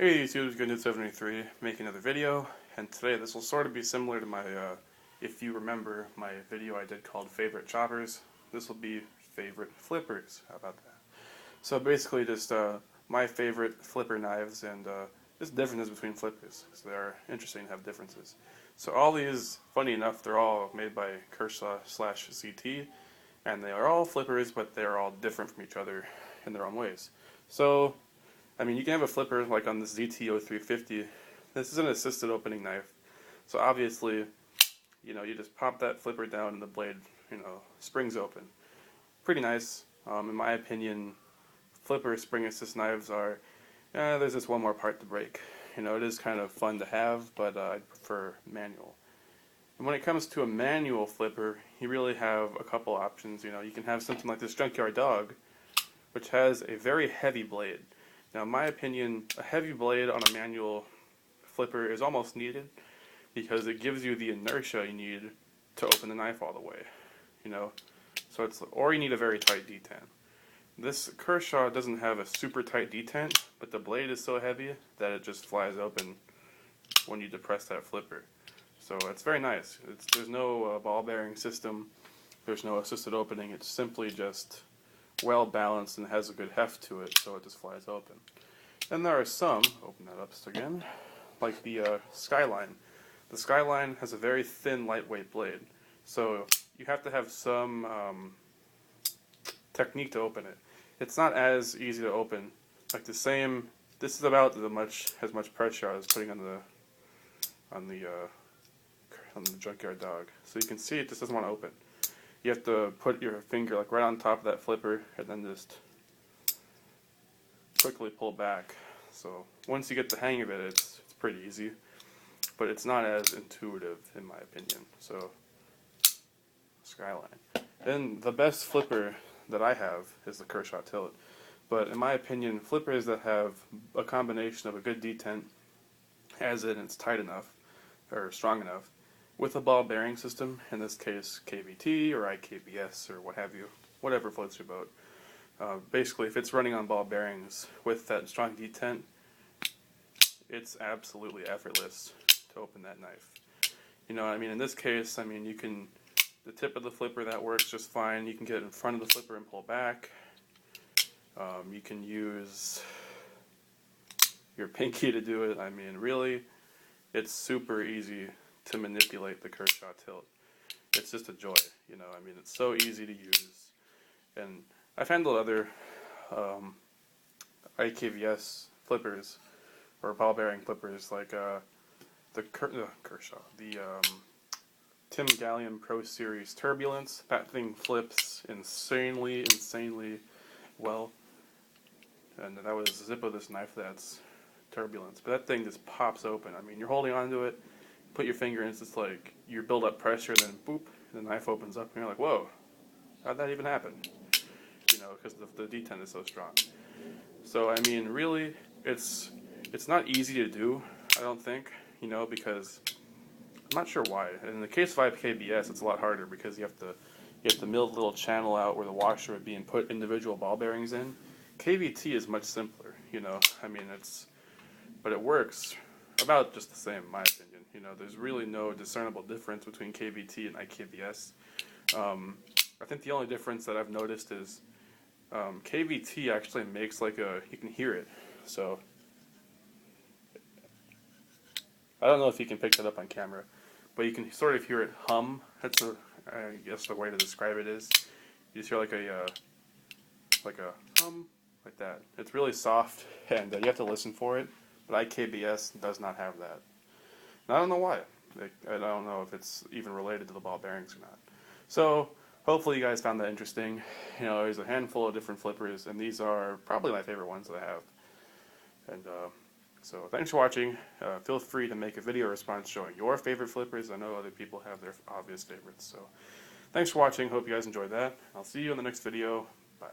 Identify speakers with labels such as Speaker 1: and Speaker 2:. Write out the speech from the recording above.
Speaker 1: Hey YouTube, GoodNewt73, making another video, and today this will sort of be similar to my, if you remember, my video I did called Favorite Choppers. This will be Favorite Flippers, how about that? So basically just my favorite flipper knives and just differences between flippers, because they are interesting to have differences. So all these, funny enough, they're all made by Kershaw/ZT, and they are all flippers, but they're all different from each other in their own ways. So I mean, you can have a flipper like on this ZT-0350. This is an assisted opening knife. So obviously, you just pop that flipper down and the blade, springs open. Pretty nice. In my opinion, flipper spring assist knives are, there's just one more part to break. It is kind of fun to have, but I prefer manual. And when it comes to a manual flipper, you really have a couple options. You can have something like this Junkyard Dog, which has a very heavy blade. Now, in my opinion, a heavy blade on a manual flipper is almost needed because it gives you the inertia you need to open the knife all the way, So or you need a very tight detent. This Kershaw doesn't have a super tight detent, but the blade is so heavy that it just flies open when you depress that flipper. So it's very nice. There's no ball bearing system. There's no assisted opening. It's simply just well balanced and has a good heft to it, so it just flies open. Then there are some, open that up again, like the Skyline. The Skyline has a very thin, lightweight blade, so you have to have some technique to open it. It's not as easy to open. Like this is about as much pressure I was putting on the Junkyard Dog. So you can see it just doesn't want to open. You have to put your finger like right on top of that flipper and then just quickly pull back. So once you get the hang of it, it's pretty easy, but it's not as intuitive in my opinion. So Skyline. Then the best flipper that I have is the Kershaw Tilt. But in my opinion, flippers that have a combination of a good detent, as in it's tight enough or strong enough, with a ball bearing system, in this case KVT or IKBS or what have you, whatever floats your boat. Basically, if it's running on ball bearings with that strong detent, it's absolutely effortless to open that knife. In this case, the tip of the flipper, that works just fine. You can get in front of the flipper and pull back. You can use your pinky to do it. Really, it's super easy to manipulate the Kershaw Tilt. It's just a joy, it's so easy to use. And I've handled other IKVS flippers, or ball bearing flippers, like the Kershaw, the Tim Gallium Pro Series Turbulence. That thing flips insanely well. And that was Zippo, this knife that's Turbulence. But that thing just pops open. You're holding onto it, put your finger in, it's just like you build up pressure, and then boop, the knife opens up, and you're like, whoa, how'd that even happen? Because the detent is so strong. So, really, it's not easy to do, I don't think, because I'm not sure why. In the case of IKBS, it's a lot harder because you have to mill the little channel out where the washer would be and put individual ball bearings in. KVT is much simpler, but it works about just the same, in my opinion. There's really no discernible difference between KVT and IKBS. I think the only difference that I've noticed is KVT actually makes you can hear it. So I don't know if you can pick that up on camera, but you can sort of hear it hum. That's I guess the way to describe it is you just hear like a hum, like that. It's really soft, and you have to listen for it. But IKBS does not have that. And I don't know why. I don't know if it's even related to the ball bearings or not. So hopefully you guys found that interesting. There's a handful of different flippers, and these are probably my favorite ones that I have. And so thanks for watching. Feel free to make a video response showing your favorite flippers. I know other people have their obvious favorites. So thanks for watching. Hope you guys enjoyed that. I'll see you in the next video. Bye.